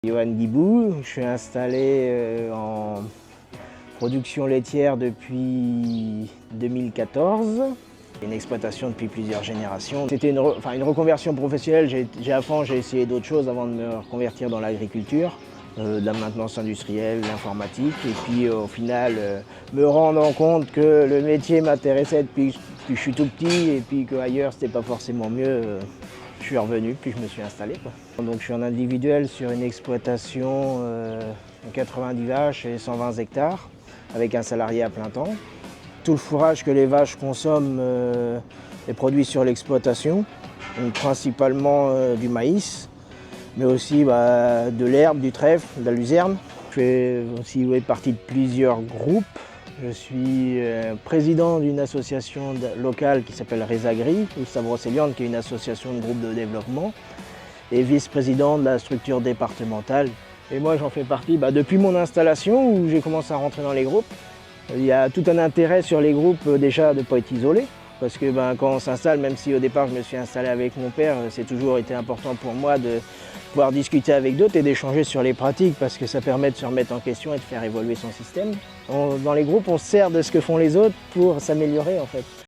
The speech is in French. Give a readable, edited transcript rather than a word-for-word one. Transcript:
Johan Guibou, je suis installé en production laitière depuis 2014. Une exploitation depuis plusieurs générations. C'était une reconversion professionnelle. Avant, j'ai essayé d'autres choses avant de me reconvertir dans l'agriculture, de la maintenance industrielle, l'informatique. Et puis au final, me rendant compte que le métier m'intéressait depuis que je suis tout petit et puis qu'ailleurs, c'était pas forcément mieux. Je suis revenu, puis je me suis installé. Donc je suis en individuel sur une exploitation de 90 vaches et 120 hectares, avec un salarié à plein temps. Tout le fourrage que les vaches consomment est produit sur l'exploitation, principalement du maïs, mais aussi de l'herbe, du trèfle, de la luzerne. Je fais aussi partie de plusieurs groupes. Je suis président d'une association locale qui s'appelle Resagri, Brocéliande, qui est une association de groupe de développement, et vice-président de la structure départementale. Et moi j'en fais partie depuis mon installation où j'ai commencé à rentrer dans les groupes. Il y a tout un intérêt sur les groupes déjà de ne pas être isolé. Parce que quand on s'installe, même si au départ je me suis installé avec mon père, c'est toujours été important pour moi de pouvoir discuter avec d'autres et d'échanger sur les pratiques parce que ça permet de se remettre en question et de faire évoluer son système. Dans les groupes, on se sert de ce que font les autres pour s'améliorer en fait.